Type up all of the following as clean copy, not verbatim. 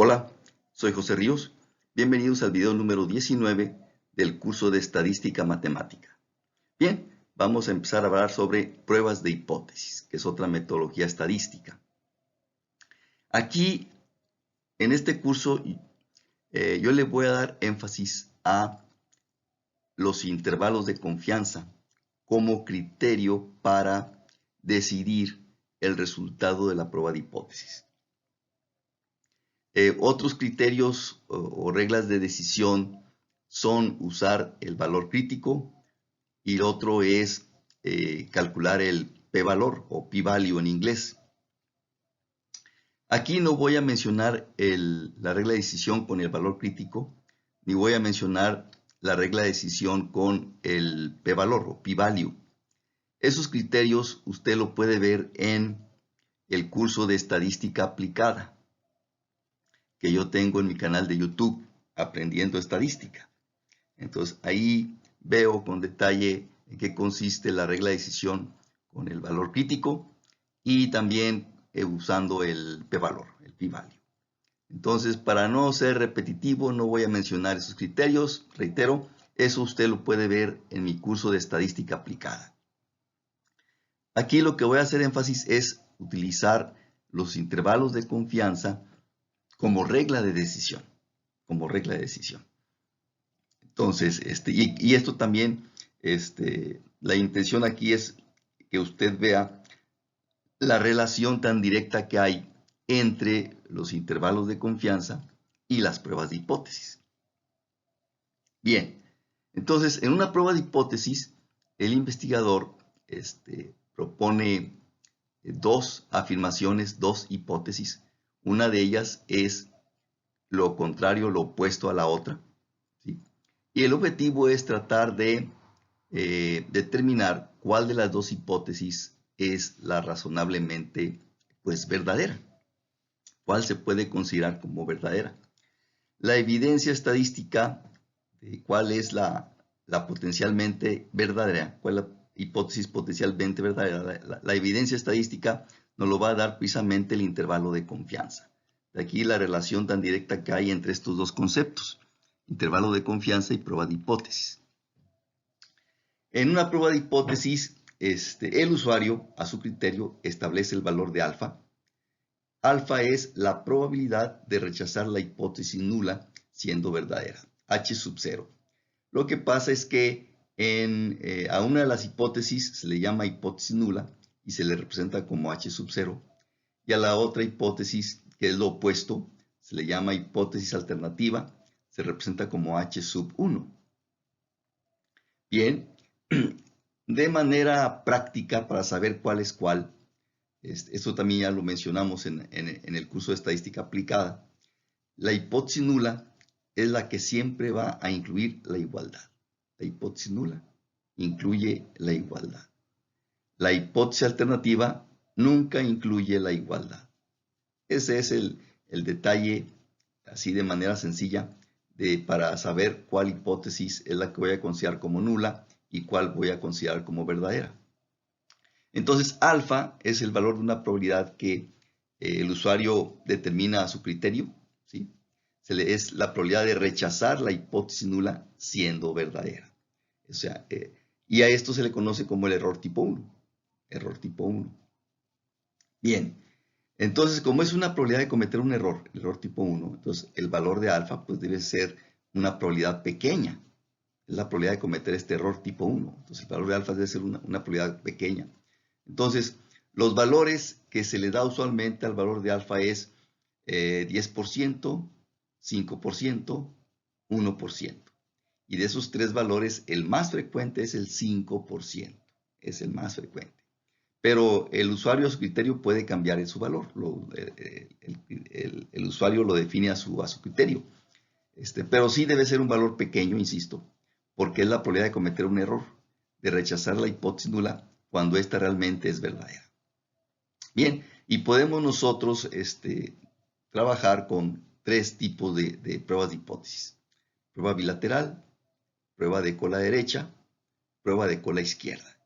Hola, soy José Ríos. Bienvenidos al video número 19 del curso de Estadística Matemática. Bien, vamos a empezar a hablar sobre pruebas de hipótesis, que es otra metodología estadística. Aquí, en este curso, yo le voy a dar énfasis a los intervalos de confianza como criterio para decidir el resultado de la prueba de hipótesis. Otros criterios o reglas de decisión son usar el valor crítico y el otro es calcular el p-valor o p-value en inglés. Aquí no voy a mencionar la regla de decisión con el valor crítico, ni voy a mencionar la regla de decisión con el p-valor o p-value. Esos criterios usted lo puede ver en el curso de estadística aplicada que yo tengo en mi canal de YouTube, Aprendiendo Estadística. Entonces ahí veo con detalle en qué consiste la regla de decisión con el valor crítico y también usando el p-valor, el p-value. Entonces, para no ser repetitivo, no voy a mencionar esos criterios. Reitero, eso usted lo puede ver en mi curso de estadística aplicada. Aquí lo que voy a hacer énfasis es utilizar los intervalos de confianza como regla de decisión, Entonces, y esto también, la intención aquí es que usted vea la relación tan directa que hay entre los intervalos de confianza y las pruebas de hipótesis. Bien, entonces, en una prueba de hipótesis, el investigador propone dos afirmaciones, dos hipótesis. Una de ellas es lo contrario, lo opuesto a la otra, ¿sí? Y el objetivo es tratar de determinar cuál de las dos hipótesis es la razonablemente verdadera. ¿Cuál se puede considerar como verdadera? La evidencia estadística de cuál es la potencialmente verdadera, cuál es la hipótesis potencialmente verdadera, la evidencia estadística nos lo va a dar precisamente el intervalo de confianza. De aquí la relación tan directa que hay entre estos dos conceptos, intervalo de confianza y prueba de hipótesis. En una prueba de hipótesis, el usuario, a su criterio, establece el valor de alfa. Alfa es la probabilidad de rechazar la hipótesis nula siendo verdadera, H sub 0. Lo que pasa es que a una de las hipótesis se le llama hipótesis nula y se le representa como H sub 0. Y a la otra hipótesis, que es lo opuesto, se le llama hipótesis alternativa, se representa como H sub 1. Bien, de manera práctica, para saber cuál es cuál, esto también ya lo mencionamos en el curso de estadística aplicada, la hipótesis nula es la que siempre va a incluir la igualdad. La hipótesis nula incluye la igualdad. La hipótesis alternativa nunca incluye la igualdad. Ese es el detalle, así de manera sencilla, para saber cuál hipótesis es la que voy a considerar como nula y cuál voy a considerar como verdadera. Entonces, alfa es el valor de una probabilidad que el usuario determina a su criterio, ¿sí? Es la probabilidad de rechazar la hipótesis nula siendo verdadera. O sea, y a esto se le conoce como el error tipo 1. Error tipo 1. Bien, entonces como es una probabilidad de cometer un error, el error tipo 1, entonces el valor de alfa pues debe ser una probabilidad pequeña. Es la probabilidad de cometer este error tipo 1. Entonces el valor de alfa debe ser una probabilidad pequeña. Entonces, los valores que se le da usualmente al valor de alfa es 10%, 5%, 1%. Y de esos tres valores, el más frecuente es el 5%. Es el más frecuente. Pero el usuario a su criterio puede cambiar su valor. El usuario lo define a su criterio. Pero sí debe ser un valor pequeño, insisto, porque es la probabilidad de cometer un error, de rechazar la hipótesis nula cuando esta realmente es verdadera. Bien, y podemos nosotros trabajar con tres tipos de pruebas de hipótesis. Prueba bilateral, prueba de cola derecha, prueba de cola izquierda.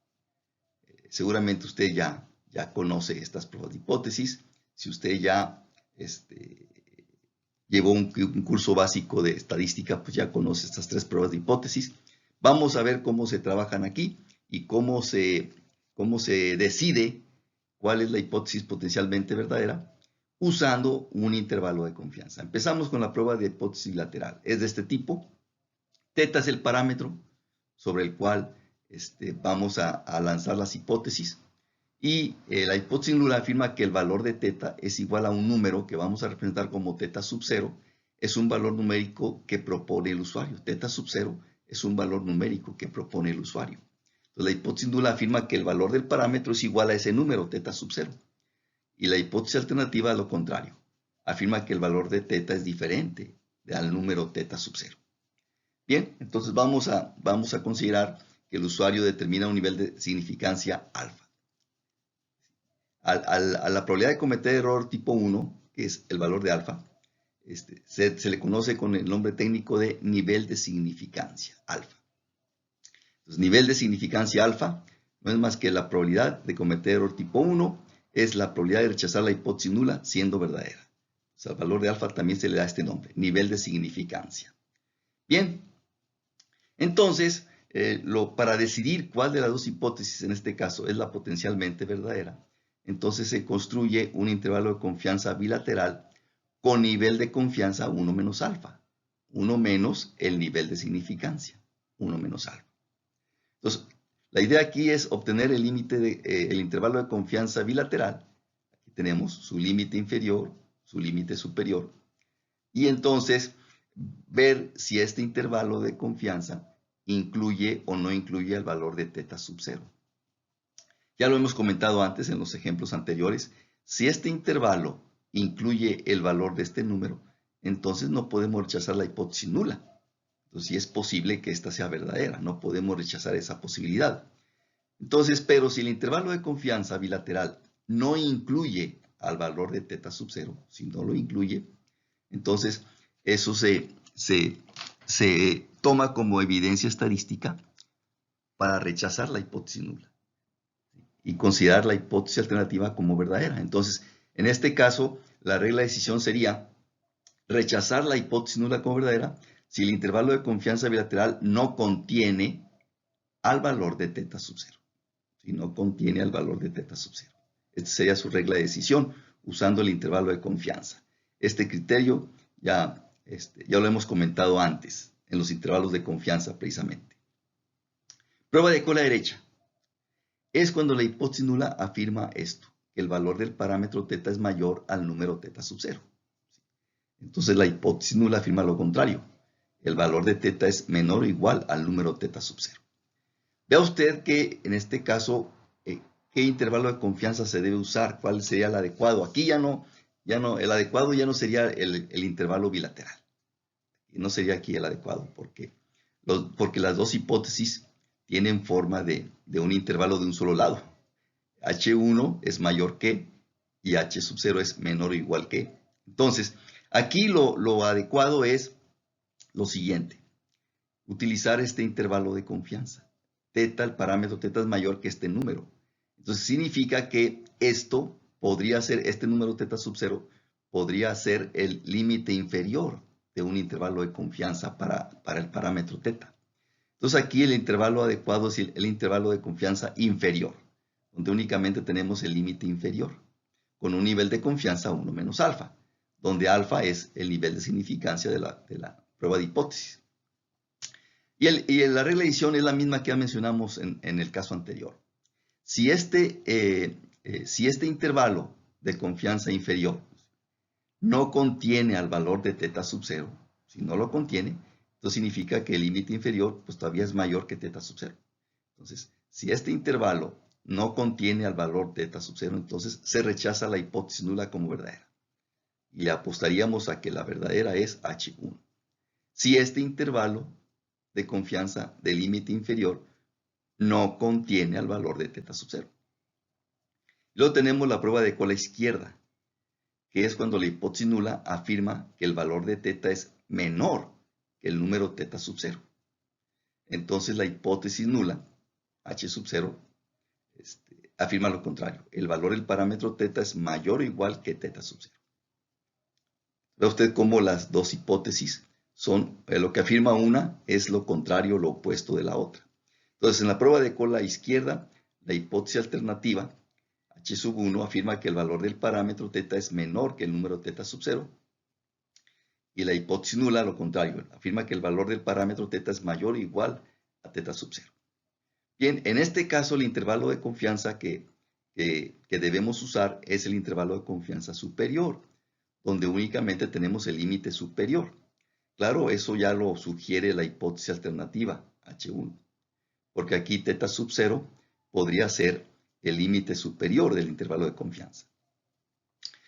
Seguramente usted ya conoce estas pruebas de hipótesis. Si usted ya llevó un curso básico de estadística, pues ya conoce estas tres pruebas de hipótesis. Vamos a ver cómo se trabajan aquí y cómo se decide cuál es la hipótesis potencialmente verdadera usando un intervalo de confianza. Empezamos con la prueba de hipótesis bilateral. Es de este tipo. Teta es el parámetro sobre el cual vamos a lanzar las hipótesis. Y la hipótesis nula afirma que el valor de teta es igual a un número que vamos a representar como teta sub 0. Es un valor numérico que propone el usuario. Teta sub 0 es un valor numérico que propone el usuario. Entonces, la hipótesis nula afirma que el valor del parámetro es igual a ese número, teta sub 0. Y la hipótesis alternativa es lo contrario. Afirma que el valor de teta es diferente al número teta sub 0. Bien, entonces vamos a considerar que el usuario determina un nivel de significancia alfa. A la probabilidad de cometer error tipo 1, que es el valor de alfa, se le conoce con el nombre técnico de nivel de significancia alfa. Entonces, nivel de significancia alfa no es más que la probabilidad de cometer error tipo 1, es la probabilidad de rechazar la hipótesis nula siendo verdadera. O sea, al valor de alfa también se le da este nombre, nivel de significancia. Bien, entonces, para decidir cuál de las dos hipótesis en este caso es la potencialmente verdadera, entonces se construye un intervalo de confianza bilateral con nivel de confianza 1 menos alfa. 1 menos el nivel de significancia. 1 menos alfa. Entonces, la idea aquí es obtener el límite el intervalo de confianza bilateral. Aquí tenemos su límite inferior, su límite superior. Y entonces, ver si este intervalo de confianza incluye o no incluye el valor de teta sub 0. Ya lo hemos comentado antes en los ejemplos anteriores. Si este intervalo incluye el valor de este número, entonces no podemos rechazar la hipótesis nula. Entonces sí es posible que esta sea verdadera, no podemos rechazar esa posibilidad. Entonces, pero si el intervalo de confianza bilateral no incluye al valor de teta sub 0, si no lo incluye, entonces eso se toma como evidencia estadística para rechazar la hipótesis nula y considerar la hipótesis alternativa como verdadera. Entonces, en este caso, la regla de decisión sería rechazar la hipótesis nula como verdadera si el intervalo de confianza bilateral no contiene al valor de teta sub 0. Si no contiene al valor de teta sub 0. Esta sería su regla de decisión usando el intervalo de confianza. Este criterio ya lo hemos comentado antes en los intervalos de confianza precisamente. Prueba de cola derecha. Es cuando la hipótesis nula afirma esto, que el valor del parámetro teta es mayor al número teta sub 0. Entonces la hipótesis nula afirma lo contrario. El valor de teta es menor o igual al número teta sub 0. Vea usted que en este caso, ¿qué intervalo de confianza se debe usar? ¿Cuál sería el adecuado? Aquí el adecuado ya no sería el intervalo bilateral. No sería aquí el adecuado porque las dos hipótesis tienen forma de un intervalo de un solo lado. H1 es mayor que y H sub 0 es menor o igual que. Entonces, aquí lo adecuado es lo siguiente. Utilizar este intervalo de confianza. Teta, el parámetro teta es mayor que este número. Entonces, significa que esto podría ser, este número teta sub 0, podría ser el límite inferior de un intervalo de confianza para el parámetro teta. Entonces, aquí el intervalo adecuado es el intervalo de confianza inferior, donde únicamente tenemos el límite inferior, con un nivel de confianza 1 menos alfa, donde alfa es el nivel de significancia de la prueba de hipótesis. Y la regla de decisión es la misma que ya mencionamos en el caso anterior. Si este intervalo de confianza inferior no contiene al valor de teta sub 0, si no lo contiene, entonces significa que el límite inferior pues todavía es mayor que teta sub 0. Entonces, si este intervalo no contiene al valor teta sub 0, entonces se rechaza la hipótesis nula como verdadera. Y le apostaríamos a que la verdadera es H1. Si este intervalo de confianza del límite inferior no contiene al valor de teta sub 0. Luego tenemos la prueba de cola izquierda, que es cuando la hipótesis nula afirma que el valor de teta es menor que el número teta sub 0. Entonces la hipótesis nula, H sub 0, afirma lo contrario. El valor del parámetro teta es mayor o igual que teta sub 0. Ve usted cómo las dos hipótesis son, lo que afirma una es lo contrario, lo opuesto de la otra. Entonces, en la prueba de cola izquierda, la hipótesis alternativa, H sub 1, afirma que el valor del parámetro θ es menor que el número θ sub 0. Y la hipótesis nula, lo contrario, afirma que el valor del parámetro θ es mayor o igual a θ sub 0. Bien, en este caso, el intervalo de confianza que debemos usar es el intervalo de confianza superior, donde únicamente tenemos el límite superior. Claro, eso ya lo sugiere la hipótesis alternativa, H1, porque aquí θ sub 0 podría ser el límite superior del intervalo de confianza.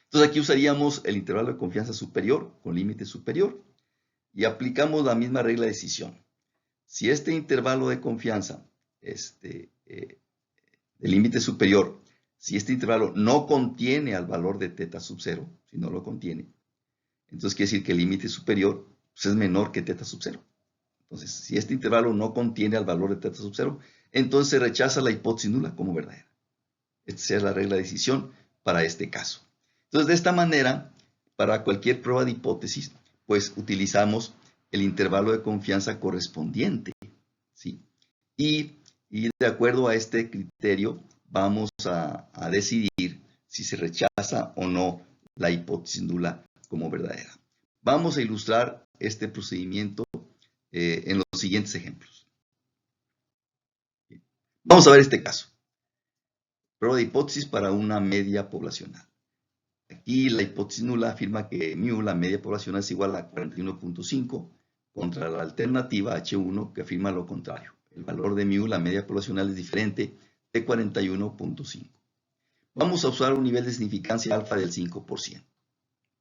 Entonces aquí usaríamos el intervalo de confianza superior con límite superior y aplicamos la misma regla de decisión. Si este intervalo de confianza, del límite superior, si este intervalo no contiene al valor de θ sub 0, si no lo contiene, entonces quiere decir que el límite superior pues, es menor que θ sub 0. Entonces, si este intervalo no contiene al valor de θ sub 0, entonces se rechaza la hipótesis nula como verdadera. Esta es la regla de decisión para este caso. Entonces, de esta manera, para cualquier prueba de hipótesis, pues utilizamos el intervalo de confianza correspondiente, ¿sí? Y de acuerdo a este criterio, vamos a decidir si se rechaza o no la hipótesis nula como verdadera. Vamos a ilustrar este procedimiento en los siguientes ejemplos. Vamos a ver este caso. Prueba de hipótesis para una media poblacional. Aquí la hipótesis nula afirma que mu, la media poblacional, es igual a 41.5 contra la alternativa H1 que afirma lo contrario. El valor de mu, la media poblacional, es diferente de 41.5. Vamos a usar un nivel de significancia alfa del 5%.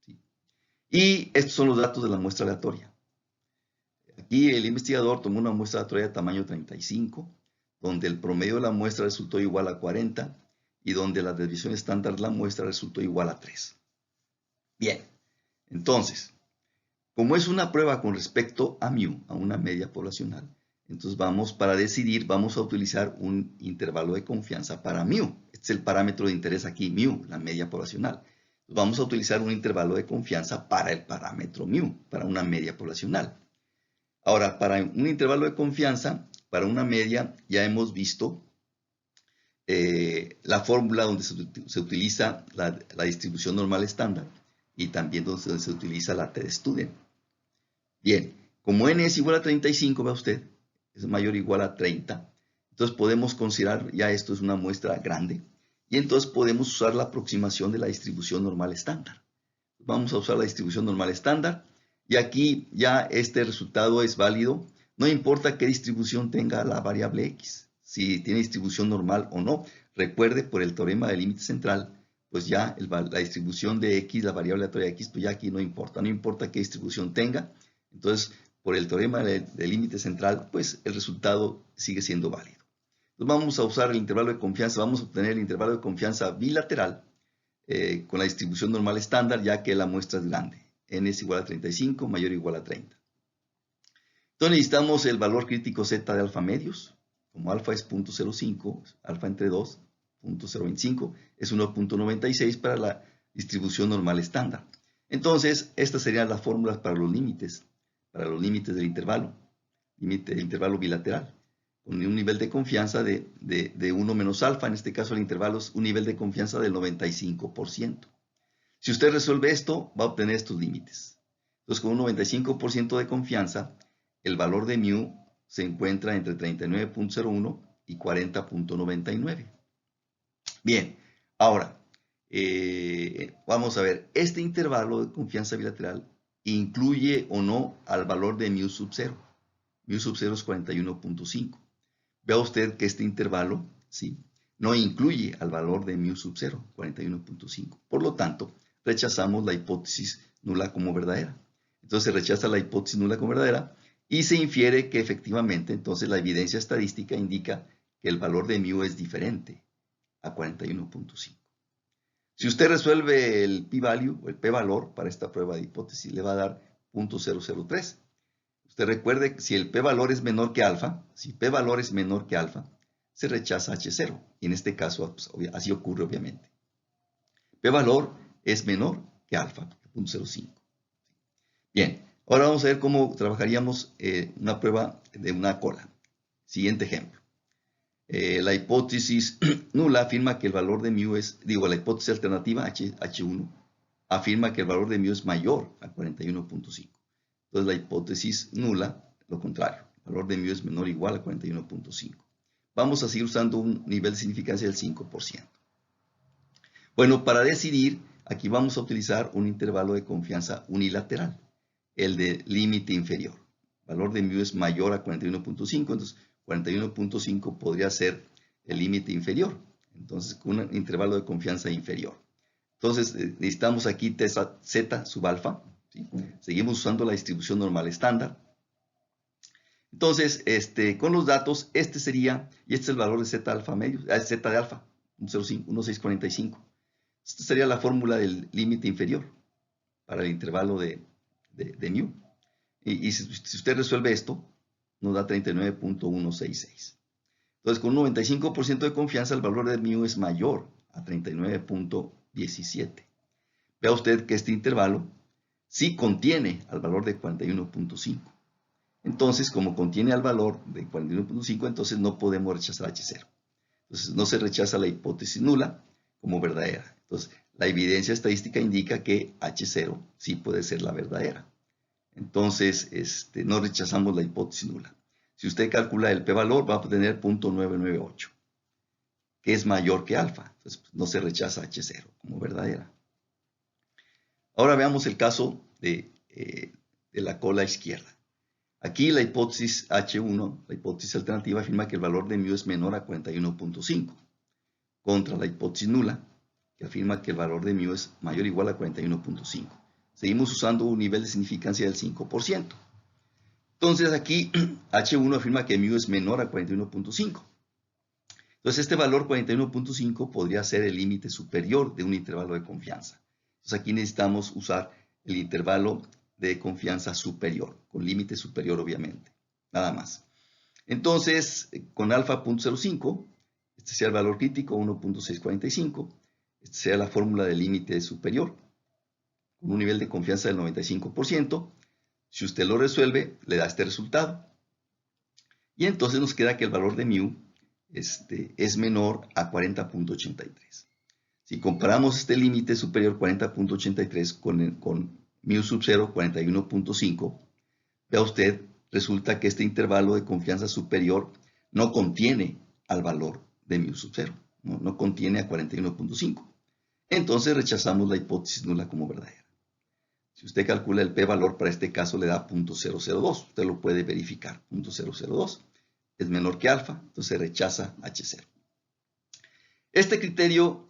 ¿Sí? Y estos son los datos de la muestra aleatoria. Aquí el investigador tomó una muestra aleatoria de tamaño 35, donde el promedio de la muestra resultó igual a 40 y donde la desviación estándar de la muestra resultó igual a 3. Bien, entonces, como es una prueba con respecto a mu, a una media poblacional, entonces para decidir, vamos a utilizar un intervalo de confianza para mu. Este es el parámetro de interés aquí, mu, la media poblacional. Vamos a utilizar un intervalo de confianza para el parámetro mu, para una media poblacional. Ahora, para un intervalo de confianza, para una media, ya hemos visto la fórmula donde se utiliza la distribución normal estándar y también donde se utiliza la t-Student. Bien, como n es igual a 35, vea usted, es mayor o igual a 30, entonces podemos considerar ya esto es una muestra grande y entonces podemos usar la aproximación de la distribución normal estándar. Vamos a usar la distribución normal estándar y aquí ya este resultado es válido, no importa qué distribución tenga la variable x, si tiene distribución normal o no. Recuerde, por el teorema del límite central, pues ya la distribución de x, la variable aleatoria de x, pues ya aquí no importa qué distribución tenga. Entonces, por el teorema del límite central, pues el resultado sigue siendo válido. Entonces vamos a usar el intervalo de confianza, vamos a obtener el intervalo de confianza bilateral con la distribución normal estándar, ya que la muestra es grande. N es igual a 35, mayor o igual a 30. Entonces necesitamos el valor crítico z de alfa medios. Como alfa es 0.05, alfa entre 2, 0.025, es 1.96 para la distribución normal estándar. Entonces, estas serían las fórmulas para los límites del intervalo bilateral, con un nivel de confianza de 1 menos alfa, en este caso el intervalo es un nivel de confianza del 95%. Si usted resuelve esto, va a obtener estos límites. Entonces, con un 95% de confianza, el valor de mu se encuentra entre 39.01 y 40.99. Bien, ahora, vamos a ver, este intervalo de confianza bilateral incluye o no al valor de mu sub 0. Mu sub 0 es 41.5. Vea usted que este intervalo, ¿sí?, no incluye al valor de mu sub 0, 41.5. Por lo tanto, rechazamos la hipótesis nula como verdadera. Entonces se rechaza la hipótesis nula como verdadera y se infiere que efectivamente entonces la evidencia estadística indica que el valor de mu es diferente a 41.5. Si usted resuelve el p-value o el p-valor para esta prueba de hipótesis, le va a dar 0.003. Usted recuerde que si el p-valor es menor que alfa, si p-valor es menor que alfa, se rechaza H0. Y en este caso, pues, así ocurre obviamente. P-valor es menor que alfa, 0.05. Bien, ahora vamos a ver cómo trabajaríamos una prueba de una cola. Siguiente ejemplo. La hipótesis nula afirma que el valor de mu es, la hipótesis alternativa H1 afirma que el valor de mu es mayor a 41.5. Entonces la hipótesis nula, lo contrario, el valor de mu es menor o igual a 41.5. Vamos a seguir usando un nivel de significancia del 5%. Bueno, para decidir, aquí vamos a utilizar un intervalo de confianza unilateral, el de límite inferior. El valor de mu es mayor a 41.5, entonces 41.5 podría ser el límite inferior, entonces con un intervalo de confianza inferior. Entonces necesitamos aquí z sub alfa, ¿sí? Seguimos usando la distribución normal estándar. Entonces, con los datos, este sería, y este es el valor de z alfa medio, z de alfa, 1.645. Esta sería la fórmula del límite inferior para el intervalo de mu. Y si usted resuelve esto, nos da 39.166. Entonces, con un 95% de confianza, el valor de mu es mayor a 39.17. Vea usted que este intervalo sí contiene al valor de 41.5. Entonces, como contiene al valor de 41.5, entonces no podemos rechazar H0. Entonces, no se rechaza la hipótesis nula como verdadera. Entonces, la evidencia estadística indica que H0 sí puede ser la verdadera. Entonces, no rechazamos la hipótesis nula. Si usted calcula el p-valor, va a obtener 0.998, que es mayor que alfa. Entonces, no se rechaza H0 como verdadera. Ahora veamos el caso de la cola izquierda. Aquí la hipótesis H1, la hipótesis alternativa, afirma que el valor de mu es menor a 41.5, contra la hipótesis nula, que afirma que el valor de mu es mayor o igual a 41.5. Seguimos usando un nivel de significancia del 5%. Entonces aquí H1 afirma que mu es menor a 41.5. Entonces este valor 41.5 podría ser el límite superior de un intervalo de confianza. Entonces aquí necesitamos usar el intervalo de confianza superior, con límite superior obviamente, nada más. Entonces con alfa 0.05, este sea el valor crítico 1.645, esta sea la fórmula del límite superior, con un nivel de confianza del 95%. Si usted lo resuelve, le da este resultado. Y entonces nos queda que el valor de mu es menor a 40.83. Si comparamos este límite superior 40.83 con mu sub 0, 41.5, vea usted, resulta que este intervalo de confianza superior no contiene al valor de mu sub 0, no contiene a 41.5. Entonces rechazamos la hipótesis nula como verdadera. Si usted calcula el p-valor para este caso le da 0.002. Usted lo puede verificar. 0.002 es menor que alfa, entonces rechaza H0. Este criterio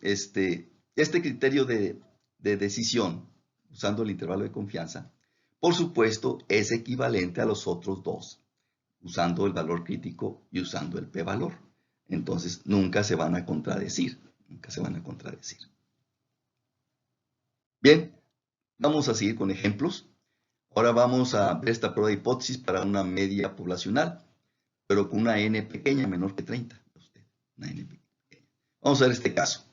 de decisión, usando el intervalo de confianza, por supuesto es equivalente a los otros dos, usando el valor crítico y usando el p-valor. Entonces nunca se van a contradecir. Nunca se van a contradecir. Bien. Vamos a seguir con ejemplos. Ahora vamos a ver esta prueba de hipótesis para una media poblacional, pero con una n pequeña, menor que 30. Una n pequeña. Vamos a ver este caso.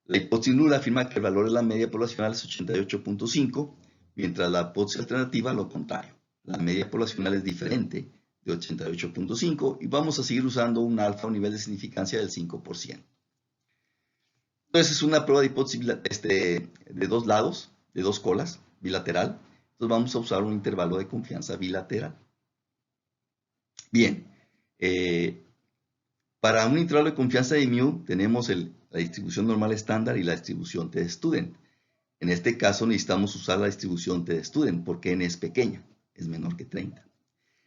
La hipótesis nula afirma que el valor de la media poblacional es 88.5, mientras la hipótesis alternativa lo contrario. La media poblacional es diferente de 88.5 y vamos a seguir usando un alfa, un nivel de significancia del 5%. Entonces es una prueba de hipótesis de dos lados, de dos colas, bilateral. Entonces vamos a usar un intervalo de confianza bilateral. Bien, para un intervalo de confianza de mu tenemos la distribución normal estándar y la distribución t-student. En este caso necesitamos usar la distribución t-student porque n es pequeña, es menor que 30.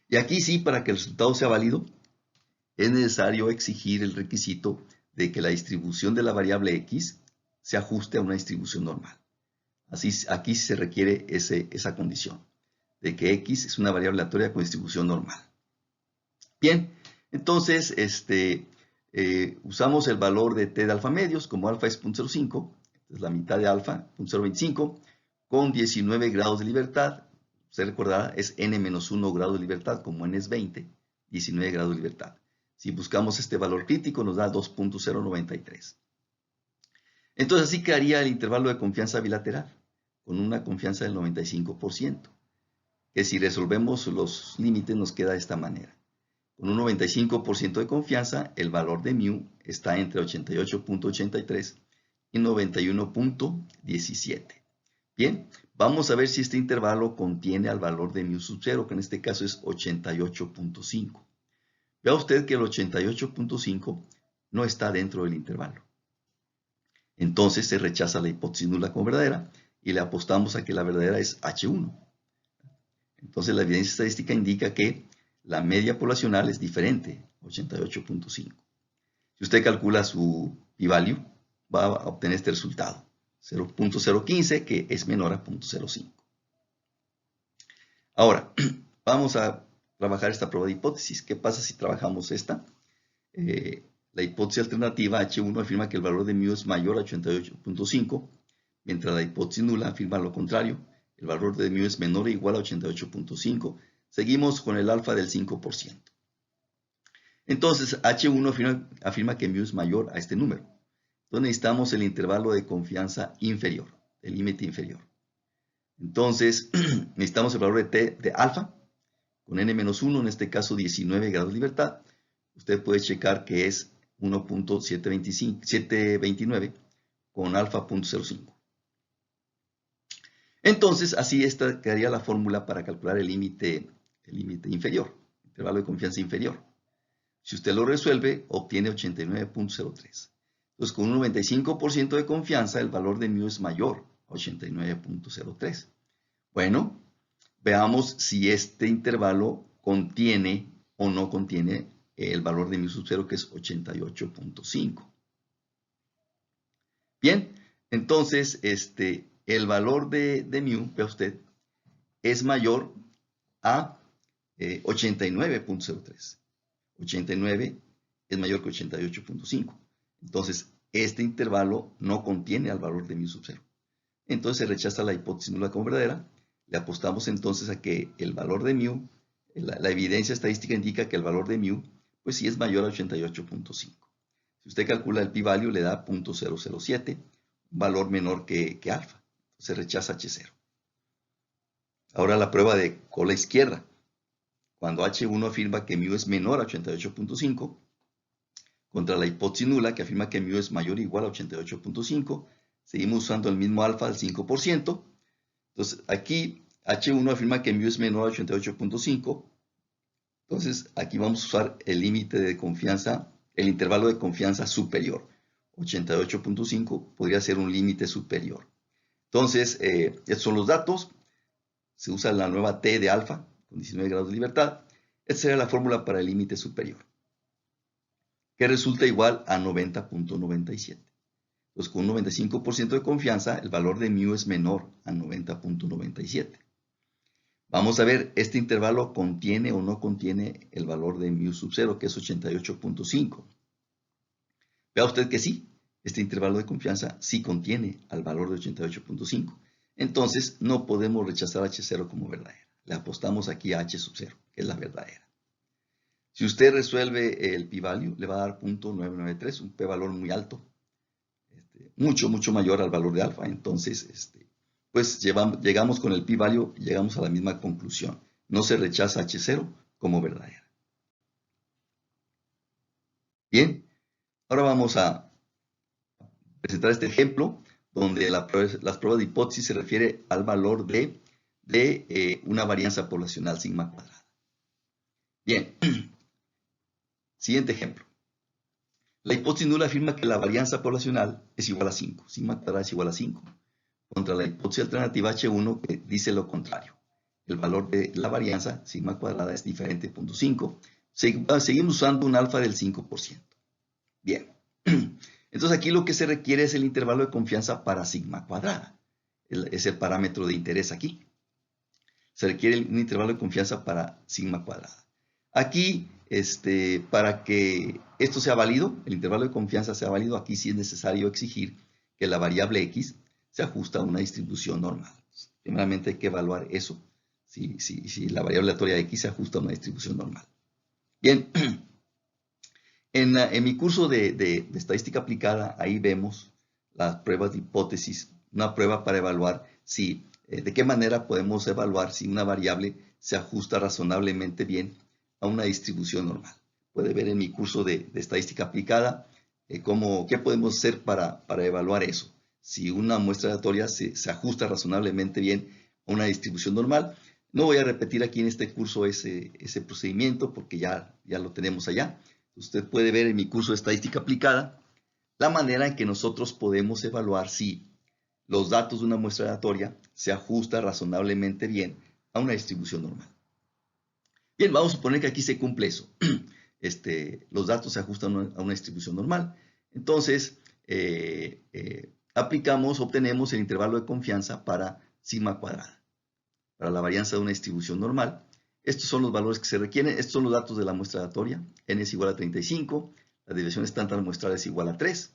Y aquí sí, para que el resultado sea válido, es necesario exigir el requisito de que la distribución de la variable x se ajuste a una distribución normal. Así, aquí se requiere esa condición, de que x es una variable aleatoria con distribución normal. Bien, entonces usamos el valor de t de alfa medios, como alfa es 0.05, es la mitad de alfa, 0.025, con 19 grados de libertad. Usted recordará, es n-1 grado de libertad, como n es 20, 19 grados de libertad. Si buscamos este valor crítico, nos da 2.093. Entonces así quedaría el intervalo de confianza bilateral, con una confianza del 95%. que si resolvemos los límites nos queda de esta manera. Con un 95% de confianza, el valor de mu está entre 88.83 y 91.17. Bien, vamos a ver si este intervalo contiene al valor de mu sub 0, que en este caso es 88.5. Vea usted que el 88.5 no está dentro del intervalo. Entonces se rechaza la hipótesis nula como verdadera y le apostamos a que la verdadera es H1. Entonces la evidencia estadística indica que la media poblacional es diferente, 88.5. Si usted calcula su p-value, va a obtener este resultado, 0.015, que es menor a 0.05. Ahora, vamos a trabajar esta prueba de hipótesis. ¿Qué pasa si trabajamos esta? La hipótesis alternativa H1 afirma que el valor de mu es mayor a 88.5, mientras la hipótesis nula afirma lo contrario. El valor de mu es menor o igual a 88.5. Seguimos con el alfa del 5%. Entonces, H1 afirma que mu es mayor a este número. Entonces necesitamos el intervalo de confianza inferior, el límite inferior. Entonces, necesitamos el valor de t de alfa, con n-1, en este caso 19 grados de libertad. Usted puede checar que es 1.729 con alfa 0.05. Entonces, así esta quedaría la fórmula para calcular el límite inferior, intervalo de confianza inferior. Si usted lo resuelve, obtiene 89.03. Entonces, con un 95% de confianza, el valor de mu es mayor a 89.03. Bueno, veamos si este intervalo contiene o no contiene el valor de mu sub 0, que es 88.5. Bien, entonces, el valor de mu, vea usted, es mayor a 89.03. 89 es mayor que 88.5. Entonces, este intervalo no contiene al valor de mu sub 0. Entonces se rechaza la hipótesis nula como verdadera. Le apostamos entonces a que el valor de mu, la evidencia estadística indica que el valor de mu, pues sí es mayor a 88.5. Si usted calcula el p-value, le da 0.007, un valor menor que alfa. Se rechaza H0. Ahora la prueba de cola izquierda. Cuando H1 afirma que mu es menor a 88.5, contra la hipótesis nula que afirma que mu es mayor o igual a 88.5, seguimos usando el mismo alfa del 5%. Entonces aquí H1 afirma que mu es menor a 88.5. Entonces aquí vamos a usar el límite de confianza, el intervalo de confianza superior. 88.5 podría ser un límite superior. Entonces, estos son los datos. Se usa la nueva T de alfa con 19 grados de libertad. Esta sería la fórmula para el límite superior, que resulta igual a 90.97. Entonces, con un 95% de confianza, el valor de mu es menor a 90.97. Vamos a ver, ¿este intervalo contiene o no contiene el valor de mu sub 0, que es 88.5? Vea usted que sí, este intervalo de confianza sí contiene al valor de 88.5. Entonces, no podemos rechazar H0 como verdadera. Le apostamos aquí a H sub 0, que es la verdadera. Si usted resuelve el p-value, le va a dar 0.993, un p-valor muy alto, mucho mayor al valor de alfa. Entonces, pues llegamos con el p-value y llegamos a la misma conclusión. No se rechaza H0 como verdadera. Bien, ahora vamos a presentar este ejemplo donde las pruebas de hipótesis se refiere al valor de una varianza poblacional sigma cuadrada. Bien, siguiente ejemplo. La hipótesis nula afirma que la varianza poblacional es igual a 5. Sigma cuadrada es igual a 5. Contra la hipótesis alternativa H1 que dice lo contrario. El valor de la varianza, sigma cuadrada, es diferente, 0.5. Seguimos usando un alfa del 5%. Bien. Entonces aquí lo que se requiere es el intervalo de confianza para sigma cuadrada. Es el parámetro de interés aquí. Se requiere un intervalo de confianza para sigma cuadrada. Aquí, para que esto sea válido, el intervalo de confianza sea válido, aquí sí es necesario exigir que la variable x se ajusta a una distribución normal. Primeramente hay que evaluar eso, si la variable aleatoria x se ajusta a una distribución normal. Bien, en mi curso de estadística aplicada, ahí vemos las pruebas de hipótesis, una prueba para evaluar si de qué manera podemos evaluar si una variable se ajusta razonablemente bien a una distribución normal. Puede ver en mi curso de estadística aplicada qué podemos hacer para evaluar eso. Si una muestra aleatoria se ajusta razonablemente bien a una distribución normal. No voy a repetir aquí en este curso ese procedimiento porque ya lo tenemos allá. Usted puede ver en mi curso de estadística aplicada la manera en que nosotros podemos evaluar si los datos de una muestra aleatoria se ajustan razonablemente bien a una distribución normal. Bien, vamos a suponer que aquí se cumple eso. Los datos se ajustan a una distribución normal. Entonces, obtenemos el intervalo de confianza para sigma cuadrada, para la varianza de una distribución normal. Estos son los valores que se requieren. Estos son los datos de la muestra aleatoria. N es igual a 35. La desviación estándar muestral es igual a 3.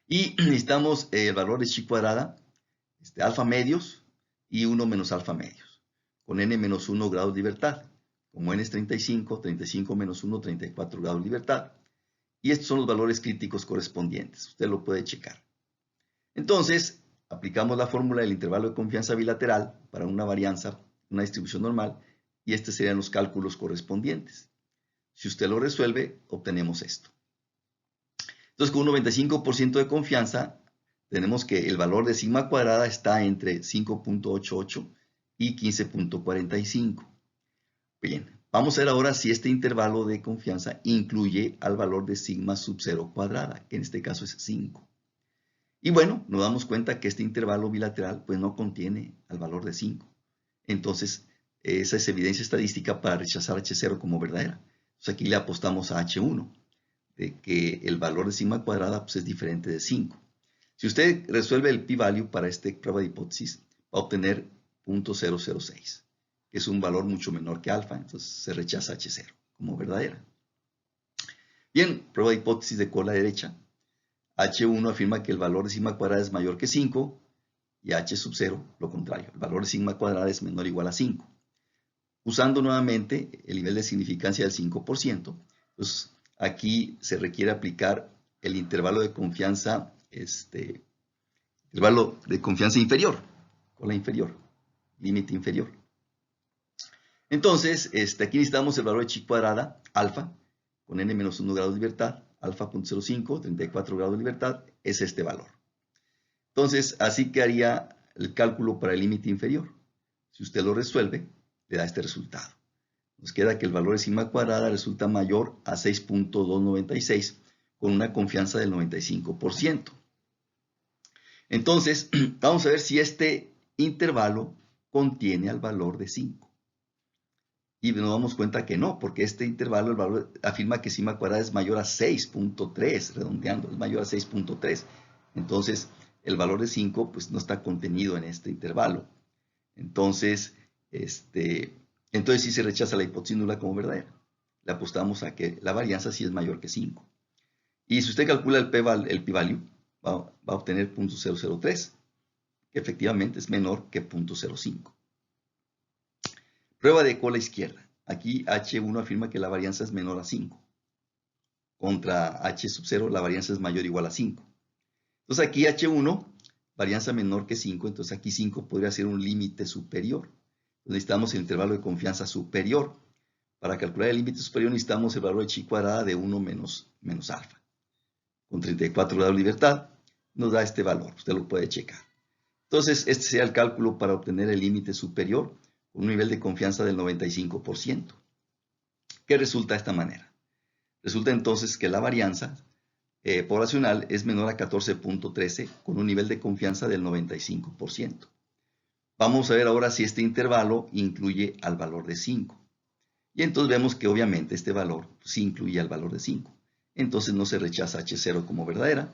Y necesitamos el valor de chi cuadrada, alfa medios y 1 menos alfa medios, con n menos 1 grados de libertad. Como n es 35, 35 menos 1, 34 grados de libertad. Y estos son los valores críticos correspondientes. Usted lo puede checar. Entonces, aplicamos la fórmula del intervalo de confianza bilateral para una varianza, una distribución normal, y estos serían los cálculos correspondientes. Si usted lo resuelve, obtenemos esto. Entonces, con un 95% de confianza, tenemos que el valor de sigma cuadrada está entre 5.88 y 15.45. Bien, vamos a ver ahora si este intervalo de confianza incluye al valor de sigma sub 0 cuadrada, que en este caso es 5. Y bueno, nos damos cuenta que este intervalo bilateral pues no contiene al valor de 5. Entonces, esa es evidencia estadística para rechazar H0 como verdadera. Entonces aquí le apostamos a H1, de que el valor de sigma cuadrada pues, es diferente de 5. Si usted resuelve el p-value para esta prueba de hipótesis, va a obtener 0.006, que es un valor mucho menor que alfa, entonces se rechaza H0 como verdadera. Bien, prueba de hipótesis de cola derecha. H1 afirma que el valor de sigma cuadrada es mayor que 5 y H sub 0 lo contrario. El valor de sigma cuadrada es menor o igual a 5. Usando nuevamente el nivel de significancia del 5%, pues aquí se requiere aplicar el intervalo de confianza, intervalo de confianza inferior, cola inferior, límite inferior. Entonces, aquí necesitamos el valor de chi cuadrada, alfa, con n menos 1 grados de libertad, alfa 0.05, 34 grados de libertad, es este valor. Entonces, así quedaría el cálculo para el límite inferior. Si usted lo resuelve, le da este resultado. Nos queda que el valor de sigma cuadrada resulta mayor a 6.296 con una confianza del 95%. Entonces, vamos a ver si este intervalo contiene al valor de 5. Y nos damos cuenta que no, porque este intervalo, el valor afirma que sigma cuadrada es mayor a 6.3, redondeando, es mayor a 6.3. Entonces, el valor de 5 pues, no está contenido en este intervalo. Entonces sí se rechaza la hipótesis nula como verdadera. Le apostamos a que la varianza sí es mayor que 5. Y si usted calcula el p-value, va a obtener 0.003, que efectivamente es menor que 0.05. Prueba de cola izquierda. Aquí H1 afirma que la varianza es menor a 5. Contra H sub 0 la varianza es mayor o igual a 5. Entonces aquí H1, varianza menor que 5, entonces aquí 5 podría ser un límite superior. Necesitamos el intervalo de confianza superior. Para calcular el límite superior necesitamos el valor de chi cuadrada de 1 menos alfa. Con 34 grados de libertad nos da este valor. Usted lo puede checar. Entonces, este sería el cálculo para obtener el límite superior con un nivel de confianza del 95%. ¿Qué resulta de esta manera? Resulta entonces que la varianza poblacional es menor a 14.13 con un nivel de confianza del 95%. Vamos a ver ahora si este intervalo incluye al valor de 5. Y entonces vemos que obviamente este valor sí incluye al valor de 5. Entonces no se rechaza H0 como verdadera.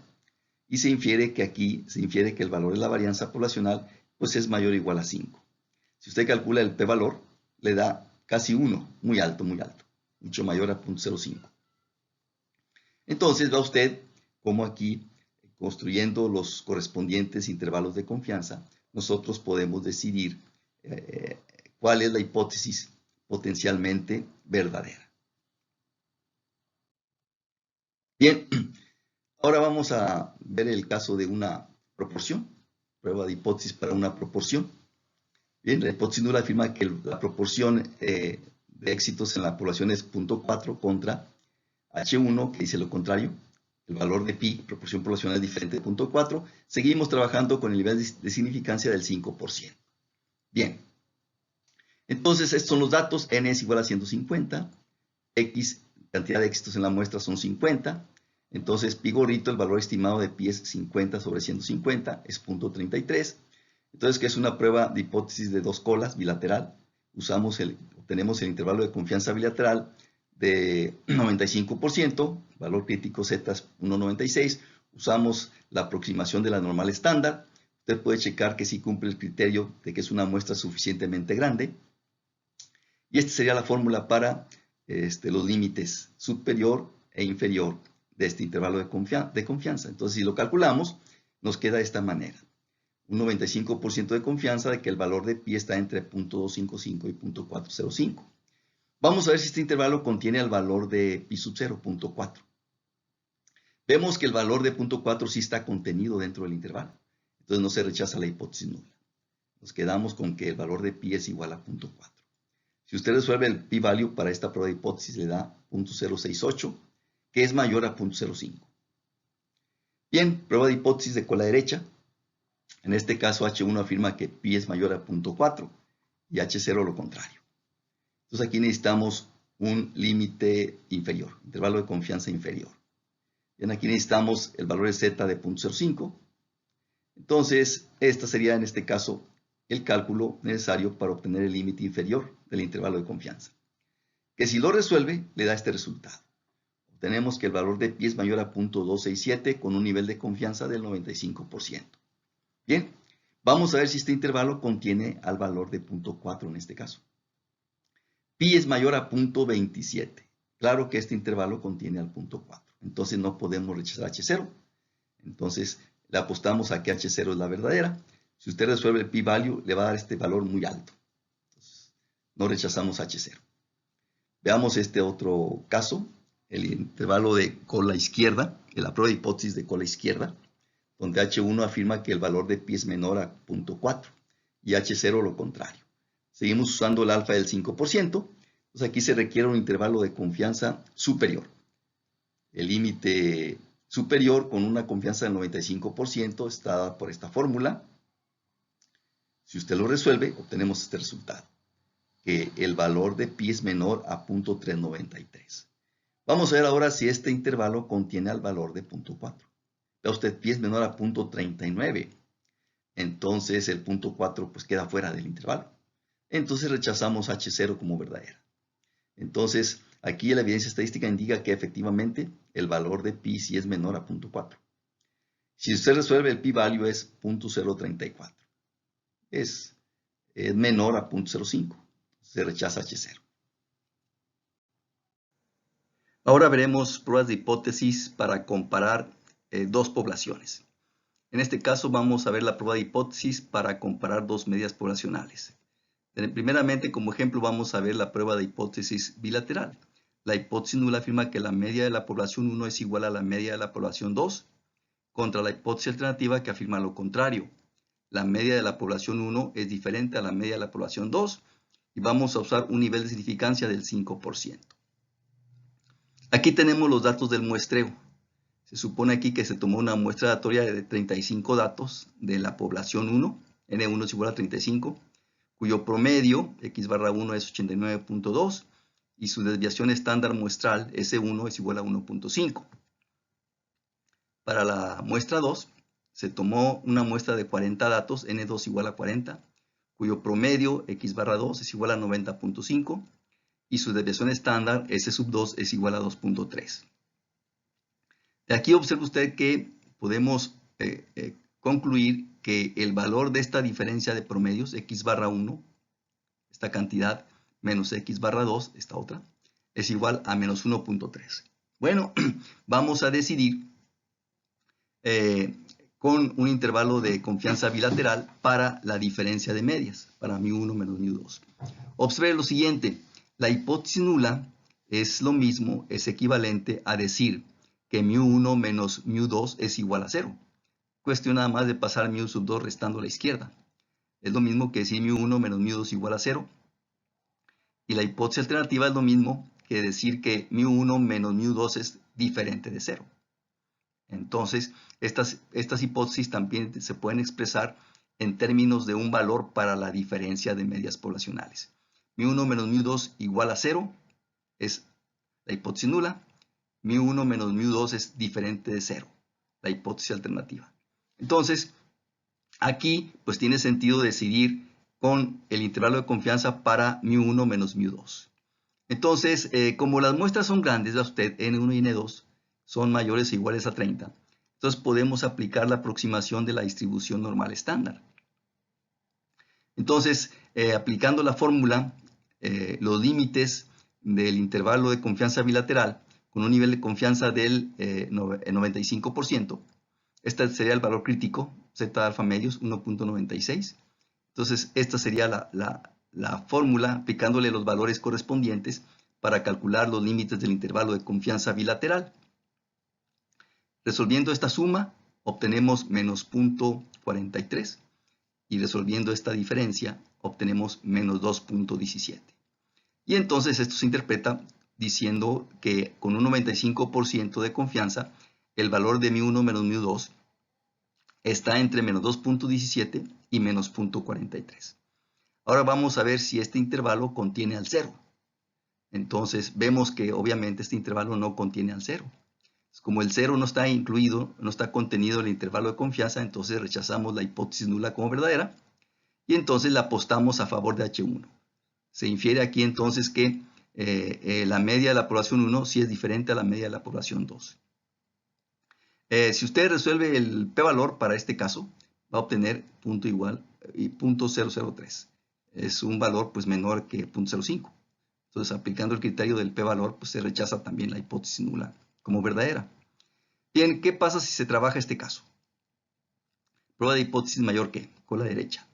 Y se infiere que el valor de la varianza poblacional pues es mayor o igual a 5. Si usted calcula el p-valor, le da casi 1, muy alto, mucho mayor a 0.05. Entonces va usted como aquí, construyendo los correspondientes intervalos de confianza, nosotros podemos decidir cuál es la hipótesis potencialmente verdadera. Bien, ahora vamos a ver el caso de una proporción. prueba de hipótesis para una proporción. Bien, la hipótesis nula afirma que la proporción de éxitos en la población es 0.4 contra H1, que dice lo contrario. El valor de pi, proporción poblacional diferente de 0.4. Seguimos trabajando con el nivel de significancia del 5%. Bien. Entonces, estos son los datos. N es igual a 150. X, cantidad de éxitos en la muestra son 50. Entonces, pi gorrito, el valor estimado de pi es 50 sobre 150, es 0.33. Entonces, que es una prueba de hipótesis de dos colas, bilateral. Obtenemos el intervalo de confianza bilateral de 95%, valor crítico Z es 1.96. Usamos la aproximación de la normal estándar. Usted puede checar que sí cumple el criterio de que es una muestra suficientemente grande. Y esta sería la fórmula para los límites superior e inferior de este intervalo de confianza. Entonces, si lo calculamos, nos queda de esta manera. Un 95% de confianza de que el valor de pi está entre 0.255 y 0.405. Vamos a ver si este intervalo contiene el valor de pi sub 0, 0.4. Vemos que el valor de 0.4 sí está contenido dentro del intervalo. Entonces no se rechaza la hipótesis nula. Nos quedamos con que el valor de pi es igual a 0.4. Si usted resuelve el p-value para esta prueba de hipótesis, le da 0.068, que es mayor a 0.05. Bien, prueba de hipótesis de cola derecha. En este caso, H1 afirma que pi es mayor a 0.4 y H0 lo contrario. Entonces aquí necesitamos un límite inferior, intervalo de confianza inferior. Bien, aquí necesitamos el valor de Z de 0.05. Entonces, esta sería en este caso el cálculo necesario para obtener el límite inferior del intervalo de confianza. Que si lo resuelve, le da este resultado. Obtenemos que el valor de pi es mayor a 0.267 con un nivel de confianza del 95%. Bien, vamos a ver si este intervalo contiene al valor de 0.4 en este caso. Pi es mayor a 0.27. Claro que este intervalo contiene al 0.4. Entonces no podemos rechazar H0. Entonces le apostamos a que H0 es la verdadera. Si usted resuelve el p-value, le va a dar este valor muy alto. Entonces, no rechazamos H0. Veamos este otro caso, el intervalo de cola izquierda, la prueba de hipótesis de cola izquierda, donde H1 afirma que el valor de pi es menor a 0.4 y H0 lo contrario. Seguimos usando el alfa del 5%, entonces aquí se requiere un intervalo de confianza superior. El límite superior con una confianza del 95% está dada por esta fórmula. Si usted lo resuelve, obtenemos este resultado, que el valor de pi es menor a 0.393. Vamos a ver ahora si este intervalo contiene al valor de 0.4. Vea usted, pi es menor a 0.39. Entonces el 0.4 pues queda fuera del intervalo. Entonces rechazamos H0 como verdadera. Entonces aquí la evidencia estadística indica que efectivamente el valor de pi sí es menor a 0.4. Si usted resuelve el p-value es 0.034. Es menor a 0.05. Se rechaza H0. Ahora veremos pruebas de hipótesis para comparar dos poblaciones. En este caso vamos a ver la prueba de hipótesis para comparar dos medias poblacionales. Primeramente, como ejemplo, vamos a ver la prueba de hipótesis bilateral. La hipótesis nula afirma que la media de la población 1 es igual a la media de la población 2, contra la hipótesis alternativa que afirma lo contrario. La media de la población 1 es diferente a la media de la población 2 y vamos a usar un nivel de significancia del 5%. Aquí tenemos los datos del muestreo. Se supone aquí que se tomó una muestra aleatoria de 35 datos de la población 1, N1 es igual a 35, cuyo promedio, x/1 es 89.2, y su desviación estándar muestral, S1 es igual a 1.5. Para la muestra 2, se tomó una muestra de 40 datos, N2 igual a 40, cuyo promedio, x/2 es igual a 90.5, y su desviación estándar, S2 es igual a 2.3. De aquí observa usted que podemos concluir que el valor de esta diferencia de promedios, x/1, esta cantidad, menos x/2, esta otra, es igual a menos 1.3. Bueno, vamos a decidir con un intervalo de confianza bilateral para la diferencia de medias, para μ1 menos μ2. Observe lo siguiente, la hipótesis nula es lo mismo, es equivalente a decir que μ1 menos μ2 es igual a 0. cuestión nada más de pasar mu sub 2 restando a la izquierda. Es lo mismo que decir mu1 menos mu2 igual a 0. Y la hipótesis alternativa es lo mismo que decir que mu1 menos mu2 es diferente de 0. Entonces, estas hipótesis también se pueden expresar en términos de un valor para la diferencia de medias poblacionales. mu1 menos mu2 igual a 0 es la hipótesis nula. mu1 menos mu2 es diferente de 0, la hipótesis alternativa. Entonces, aquí pues tiene sentido decidir con el intervalo de confianza para mu1 menos mu2. Entonces, como las muestras son grandes, vea usted, N1 y N2 son mayores o iguales a 30, entonces podemos aplicar la aproximación de la distribución normal estándar. Entonces, aplicando la fórmula, los límites del intervalo de confianza bilateral con un nivel de confianza del 95%, este sería el valor crítico, Z alfa medios 1.96. Entonces, esta sería la fórmula aplicándole los valores correspondientes para calcular los límites del intervalo de confianza bilateral. Resolviendo esta suma, obtenemos menos 0.43 y resolviendo esta diferencia, obtenemos menos 2.17. Y entonces esto se interpreta diciendo que con un 95% de confianza, el valor de mu1 menos mu2 está entre menos 2.17 y menos 0.43. Ahora vamos a ver si este intervalo contiene al 0. Entonces vemos que obviamente este intervalo no contiene al 0. Como el 0 no está incluido, no está contenido en el intervalo de confianza, entonces rechazamos la hipótesis nula como verdadera y entonces la apostamos a favor de H1. Se infiere aquí entonces que la media de la población 1 sí es diferente a la media de la población 2. Si usted resuelve el p-valor para este caso, va a obtener punto igual y 0.003. Es un valor pues menor que 0.05. Entonces, aplicando el criterio del p-valor, pues se rechaza también la hipótesis nula como verdadera. Bien, ¿qué pasa si se trabaja este caso? Prueba de hipótesis mayor que, con la derecha.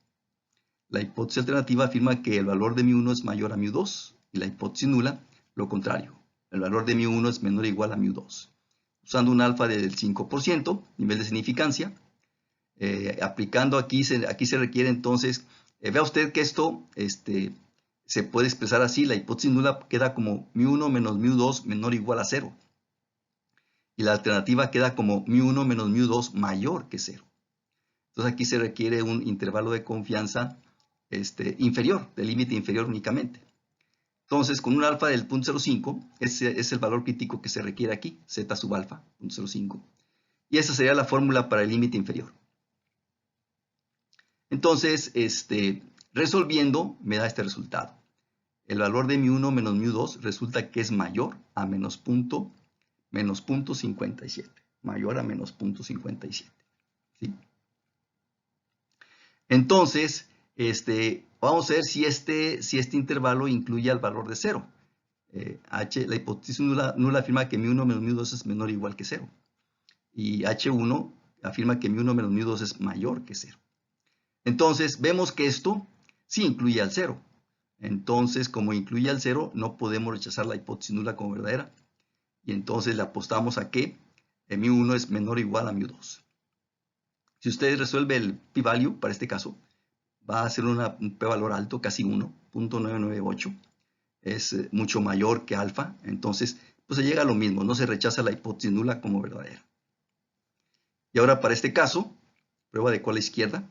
La hipótesis alternativa afirma que el valor de mu1 es mayor a mu2 y la hipótesis nula, lo contrario. El valor de mu1 es menor o igual a mu2. Usando un alfa del 5%, nivel de significancia, aplicando aquí se requiere entonces, vea usted que esto se puede expresar así, la hipótesis nula queda como mu1 menos mu2 menor o igual a 0. Y la alternativa queda como mu1 menos mu2 mayor que 0. Entonces aquí se requiere un intervalo de confianza inferior, de límite inferior únicamente. Entonces, con un alfa del 0.05, ese es el valor crítico que se requiere aquí, z sub alfa, 0.05. Y esa sería la fórmula para el límite inferior. Entonces, resolviendo, me da este resultado. El valor de mu1 menos mu2 resulta que es mayor a menos 0.57. Mayor a menos 0.57. ¿Sí? Entonces, vamos a ver si este intervalo incluye al valor de 0. La hipótesis nula afirma que mu1 menos mu2 es menor o igual que 0. Y H1 afirma que mu1 menos mu2 es mayor que 0. Entonces, vemos que esto sí incluye al 0. Entonces, como incluye al 0, no podemos rechazar la hipótesis nula como verdadera. Y entonces le apostamos a que mu1 es menor o igual a mu2. Si usted resuelve el p-value para este caso, va a ser un p-valor alto, casi 1, 0.998. Es mucho mayor que alfa, entonces pues se llega a lo mismo, no se rechaza la hipótesis nula como verdadera. Y ahora para este caso, prueba de cola izquierda,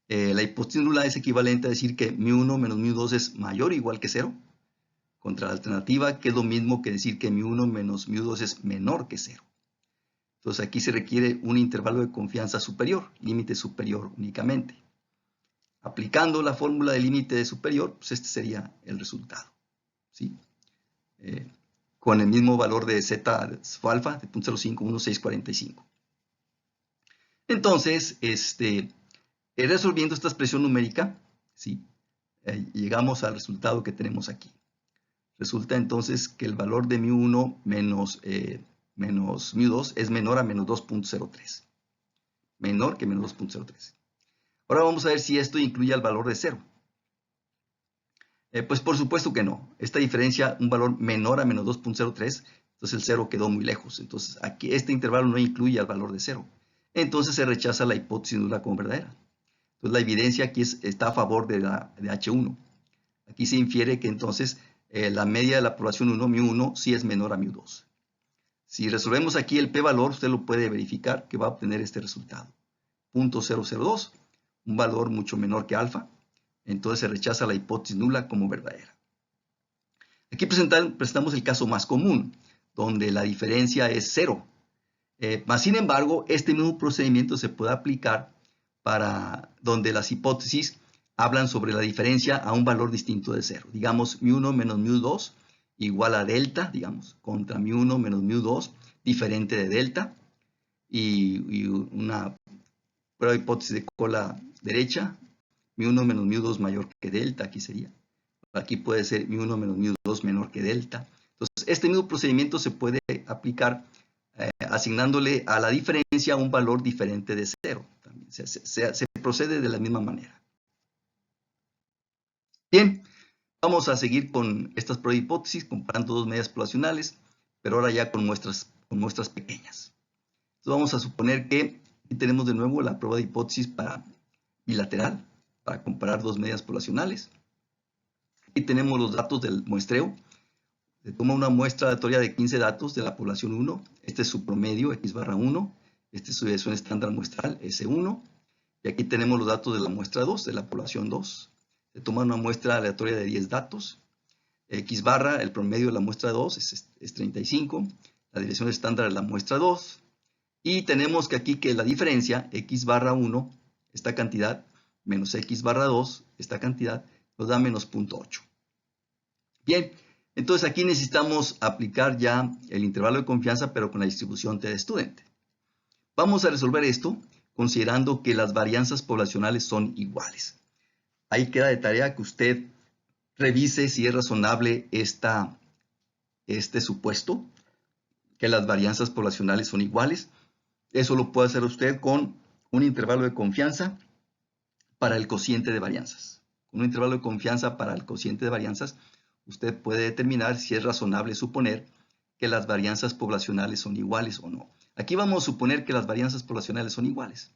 la hipótesis nula es equivalente a decir que mu1 menos mu2 es mayor o igual que 0, contra la alternativa que es lo mismo que decir que mu1 menos mu2 es menor que 0. Entonces aquí se requiere un intervalo de confianza superior, límite superior únicamente. Aplicando la fórmula de límite superior, pues este sería el resultado. ¿Sí? Con el mismo valor de z sub alfa de 0.051645. Entonces, resolviendo esta expresión numérica, ¿sí? Llegamos al resultado que tenemos aquí. Resulta entonces que el valor de mu1 menos mu2 es menor a menos 2.03. Menor que menos 2.03. Ahora vamos a ver si esto incluye el valor de 0. Pues por supuesto que no. Esta diferencia, un valor menor a menos 2.03, entonces el 0 quedó muy lejos. Entonces aquí este intervalo no incluye el valor de 0. entonces se rechaza la hipótesis nula como verdadera. Entonces la evidencia aquí está a favor de H1. Aquí se infiere que entonces la media de la población 1, μ1, sí es menor a μ2. Si resolvemos aquí el p-valor, usted lo puede verificar que va a obtener este resultado. 0.002, un valor mucho menor que alfa. Entonces se rechaza la hipótesis nula como verdadera. Aquí presentamos el caso más común, donde la diferencia es 0. Sin embargo, este mismo procedimiento se puede aplicar para donde las hipótesis hablan sobre la diferencia a un valor distinto de 0. Digamos, μ1 menos μ2 igual a delta, digamos, contra μ1 menos μ2 diferente de delta. Y una prueba de hipótesis de cola derecha, μ1 menos μ2 mayor que delta, aquí sería. Aquí puede ser μ1 menos μ2 menor que delta. Entonces, este mismo procedimiento se puede aplicar asignándole a la diferencia un valor diferente de 0. También se procede de la misma manera. Bien, vamos a seguir con estas pruebas de hipótesis, comparando dos medias poblacionales, pero ahora ya con muestras pequeñas. Entonces vamos a suponer que aquí tenemos de nuevo la prueba de hipótesis para bilateral, para comparar dos medias poblacionales. Aquí tenemos los datos del muestreo. Se toma una muestra aleatoria de 15 datos de la población 1. Este es su promedio, x/1. Este es su desviación estándar muestral, S1. Y aquí tenemos los datos de la muestra 2, de la población 2. Se toma una muestra aleatoria de 10 datos. X barra, el promedio de la muestra 2 es 35. La desviación estándar de la muestra 2. Y tenemos que aquí que la diferencia, x/1, esta cantidad, menos x/2, esta cantidad, nos da menos 0.8. Bien. Entonces aquí necesitamos aplicar ya el intervalo de confianza, pero con la distribución t-student. Vamos a resolver esto considerando que las varianzas poblacionales son iguales. Ahí queda de tarea que usted revise si es razonable este supuesto, que las varianzas poblacionales son iguales. Eso lo puede hacer usted con un intervalo de confianza para el cociente de varianzas. Con un intervalo de confianza para el cociente de varianzas, usted puede determinar si es razonable suponer que las varianzas poblacionales son iguales o no. Aquí vamos a suponer que las varianzas poblacionales son iguales.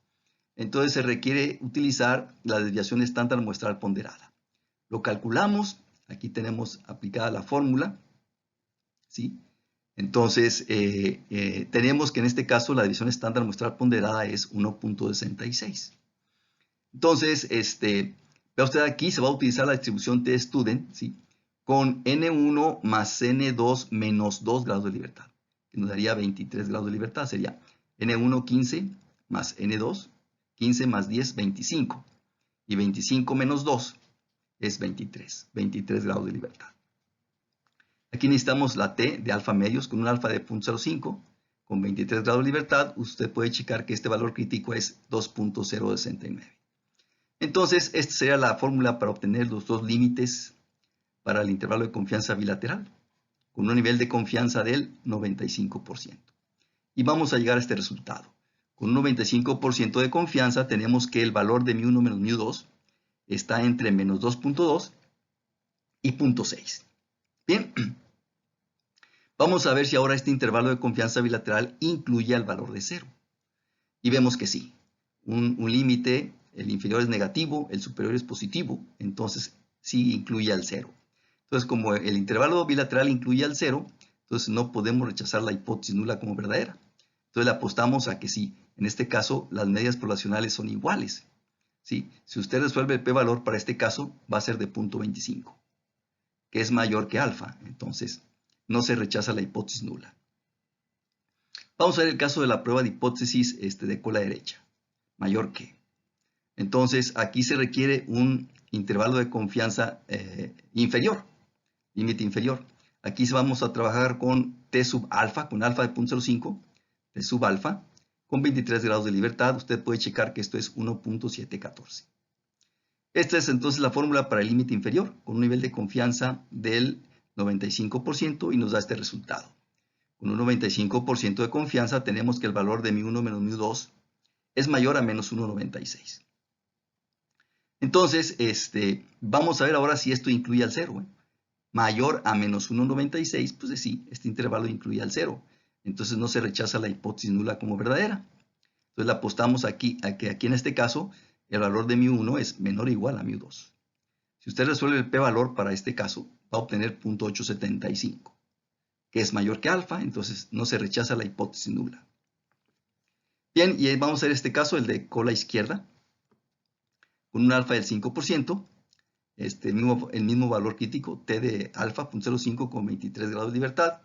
Entonces se requiere utilizar la desviación estándar muestral ponderada. Lo calculamos, aquí tenemos aplicada la fórmula, ¿sí? Entonces tenemos que en este caso la desviación estándar muestral ponderada es 1.66. Entonces, vea usted aquí, se va a utilizar la distribución t-student, ¿sí?, con N1 más N2 menos 2 grados de libertad, que nos daría 23 grados de libertad. Sería N1 15 más N2, 15 más 10, 25. Y 25 menos 2 es 23 grados de libertad. Aquí necesitamos la T de alfa medios con un alfa de 0.05. Con 23 grados de libertad, usted puede checar que este valor crítico es 2.069. Entonces, esta sería la fórmula para obtener los dos límites para el intervalo de confianza bilateral, con un nivel de confianza del 95%. Y vamos a llegar a este resultado. Con un 95% de confianza tenemos que el valor de μ1 menos μ2 está entre menos 2.2 y 0.6. Bien, vamos a ver si ahora este intervalo de confianza bilateral incluye el valor de 0. Y vemos que sí. Un límite, el inferior es negativo, el superior es positivo, entonces sí incluye al 0. Entonces, como el intervalo bilateral incluye al 0, entonces no podemos rechazar la hipótesis nula como verdadera. Entonces le apostamos a que sí, en este caso las medias poblacionales son iguales. ¿Sí? Si usted resuelve el p-valor para este caso, va a ser de 0.25, que es mayor que alfa. Entonces, no se rechaza la hipótesis nula. Vamos a ver el caso de la prueba de hipótesis de cola derecha, mayor que. Entonces, aquí se requiere un intervalo de confianza inferior, límite inferior. Aquí vamos a trabajar con T sub alfa, con alfa de 0.05, T sub alfa, con 23 grados de libertad. Usted puede checar que esto es 1.714. Esta es entonces la fórmula para el límite inferior, con un nivel de confianza del 95% y nos da este resultado. Con un 95% de confianza tenemos que el valor de μ1 menos μ2 es mayor a menos 1.96. Entonces, vamos a ver ahora si esto incluye al 0. Mayor a menos 1.96, pues sí, este intervalo incluye al 0. Entonces no se rechaza la hipótesis nula como verdadera. Entonces le apostamos aquí a que aquí en este caso el valor de μ1 es menor o igual a μ2. Si usted resuelve el p-valor para este caso, va a obtener 0.875, que es mayor que alfa, entonces no se rechaza la hipótesis nula. Bien, y vamos a hacer este caso, el de cola izquierda, con un alfa del 5%, el mismo valor crítico, t de alfa, 0.05 con 23 grados de libertad.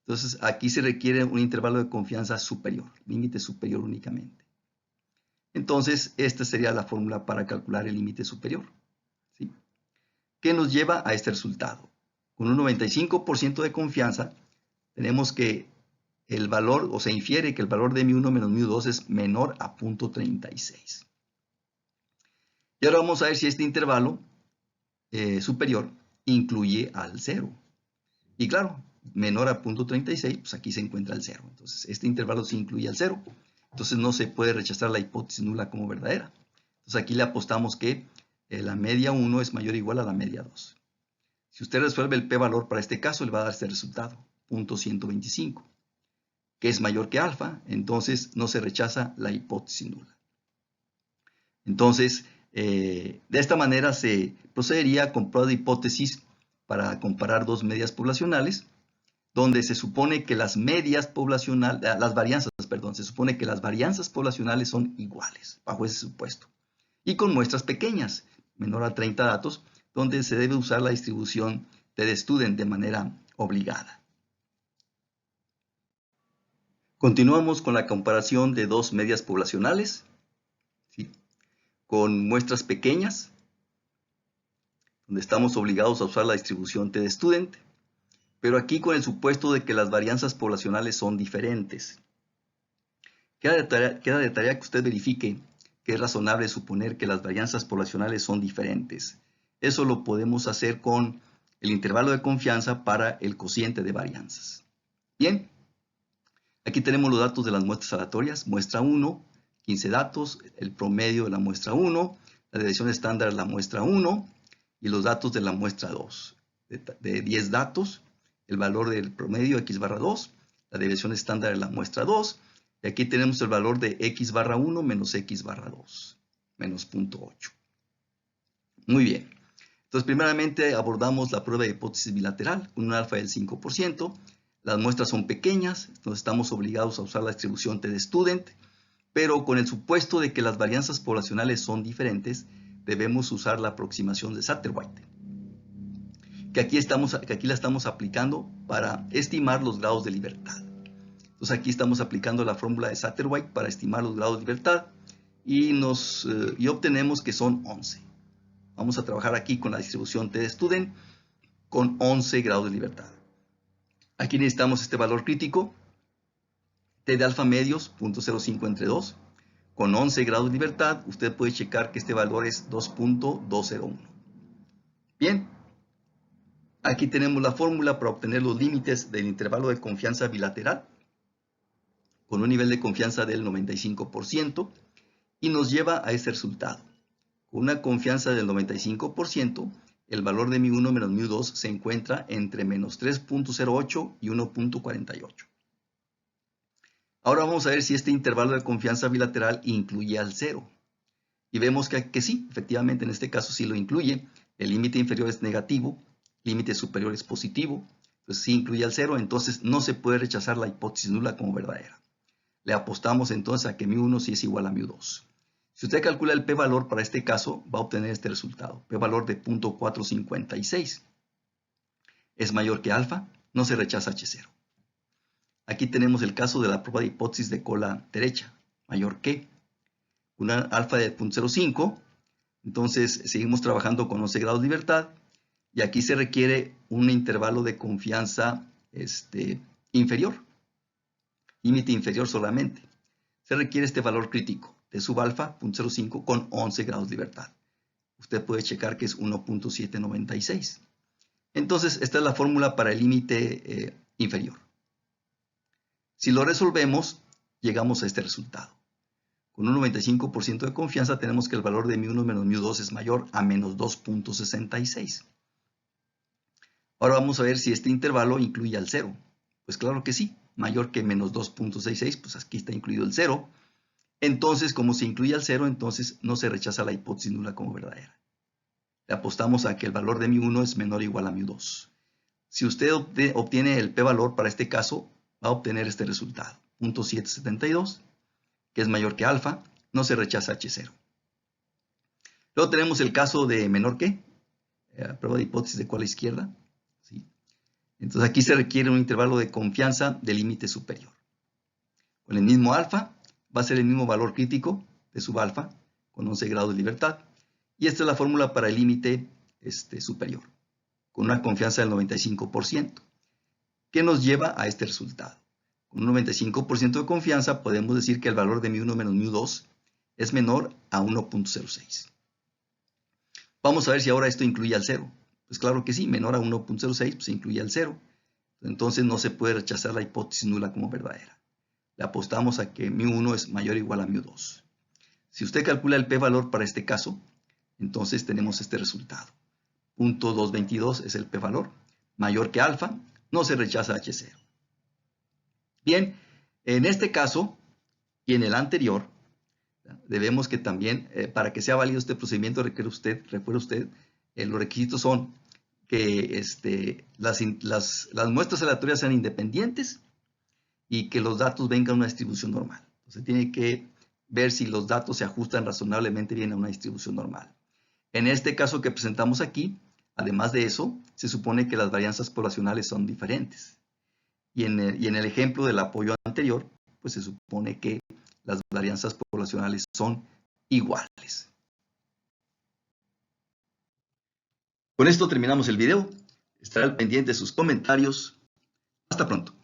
Entonces aquí se requiere un intervalo de confianza superior, límite superior únicamente. Entonces esta sería la fórmula para calcular el límite superior, ¿sí? ¿Qué nos lleva a este resultado? Con un 95% de confianza tenemos que el valor, o se infiere que el valor de μ1 menos μ2 es menor a 0.36. Y ahora vamos a ver si este intervalo superior incluye al 0. Y claro, menor a 0.36, pues aquí se encuentra el 0. Entonces, este intervalo sí incluye al 0. Entonces, no se puede rechazar la hipótesis nula como verdadera. Entonces, aquí le apostamos que la media 1 es mayor o igual a la media 2. Si usted resuelve el p-valor para este caso, le va a dar este resultado, 0.125, que es mayor que alfa, entonces no se rechaza la hipótesis nula. Entonces, de esta manera se procedería con prueba de hipótesis para comparar dos medias poblacionales, donde se supone que las medias poblacionales, se supone que las varianzas poblacionales son iguales, bajo ese supuesto. Y con muestras pequeñas, menor a 30 datos, donde se debe usar la distribución t-student de manera obligada. Continuamos con la comparación de dos medias poblacionales, ¿sí?, con muestras pequeñas, donde estamos obligados a usar la distribución t-student, pero aquí con el supuesto de que las varianzas poblacionales son diferentes. Queda de tarea que usted verifique que es razonable suponer que las varianzas poblacionales son diferentes. Eso lo podemos hacer con el intervalo de confianza para el cociente de varianzas. Bien, aquí tenemos los datos de las muestras aleatorias. Muestra 1, 15 datos, el promedio de la muestra 1, la desviación estándar de la muestra 1 y los datos de la muestra 2. De 10 datos, el valor del promedio x barra 2, la desviación estándar de la muestra 2, y aquí tenemos el valor de x barra 1 menos x barra 2, menos 0.8. Muy bien. Entonces, primeramente abordamos la prueba de hipótesis bilateral con un alfa del 5%. Las muestras son pequeñas, entonces estamos obligados a usar la distribución t-student, pero con el supuesto de que las varianzas poblacionales son diferentes, debemos usar la aproximación de Satterwhite, que aquí la estamos aplicando para estimar los grados de libertad. Entonces aquí estamos aplicando la fórmula de Satterwhite para estimar los grados de libertad y obtenemos que son 11. Vamos a trabajar aquí con la distribución t-student con 11 grados de libertad. Aquí necesitamos este valor crítico, t de alfa medios, 0.05 entre 2. Con 11 grados de libertad, usted puede checar que este valor es 2.201. Bien, aquí tenemos la fórmula para obtener los límites del intervalo de confianza bilateral con un nivel de confianza del 95% y nos lleva a este resultado. Con una confianza del 95%, el valor de μ1 menos μ2 se encuentra entre menos 3.08 y 1.48. Ahora vamos a ver si este intervalo de confianza bilateral incluye al 0. Y vemos que sí, efectivamente en este caso sí lo incluye. El límite inferior es negativo, el límite superior es positivo. Entonces sí incluye al 0, entonces no se puede rechazar la hipótesis nula como verdadera. Le apostamos entonces a que μ1 sí es igual a μ2. Si usted calcula el p-valor para este caso, va a obtener este resultado. P-valor de 0.456. Es mayor que alfa, no se rechaza H0. Aquí tenemos el caso de la prueba de hipótesis de cola derecha, mayor que una alfa de 0.05. Entonces seguimos trabajando con 11 grados de libertad y aquí se requiere un intervalo de confianza inferior, límite inferior solamente. Se requiere este valor crítico de subalfa 0.05 con 11 grados de libertad. Usted puede checar que es 1.796. Entonces, esta es la fórmula para el límite inferior. Si lo resolvemos, llegamos a este resultado. Con un 95% de confianza tenemos que el valor de μ1 menos μ2 es mayor a menos 2.66. Ahora vamos a ver si este intervalo incluye al 0. Pues claro que sí, mayor que menos 2.66, pues aquí está incluido el 0. Entonces, como se incluye al 0, entonces no se rechaza la hipótesis nula como verdadera. Le apostamos a que el valor de μ1 es menor o igual a μ2. Si usted obtiene el p-valor para este caso, va a obtener este resultado, 0.772, que es mayor que alfa, no se rechaza H0. Luego tenemos el caso de menor que, prueba de hipótesis de cuál izquierda. ¿Sí? Entonces aquí se requiere un intervalo de confianza de límite superior. Con el mismo alfa, va a ser el mismo valor crítico de subalfa, con 11 grados de libertad. Y esta es la fórmula para el límite superior, con una confianza del 95%, que nos lleva a este resultado. Con un 95% de confianza podemos decir que el valor de μ1 menos μ2 es menor a 1.06. Vamos a ver si ahora esto incluye al 0. Pues claro que sí, menor a 1.06 pues incluye al 0. Entonces no se puede rechazar la hipótesis nula como verdadera. Le apostamos a que μ1 es mayor o igual a μ2. Si usted calcula el p-valor para este caso, entonces tenemos este resultado. 0.222 es el p-valor, mayor que alfa, no se rechaza H0. Bien, en este caso y en el anterior, debemos que también, para que sea válido este procedimiento, recuerde usted, los requisitos son que las muestras aleatorias sean independientes y que los datos vengan a una distribución normal. Entonces tiene que ver si los datos se ajustan razonablemente bien a una distribución normal. En este caso que presentamos aquí, además de eso, se supone que las varianzas poblacionales son diferentes. Y en el ejemplo del apoyo anterior, pues se supone que las varianzas poblacionales son iguales. Con esto terminamos el video. Estaré al pendiente de sus comentarios. Hasta pronto.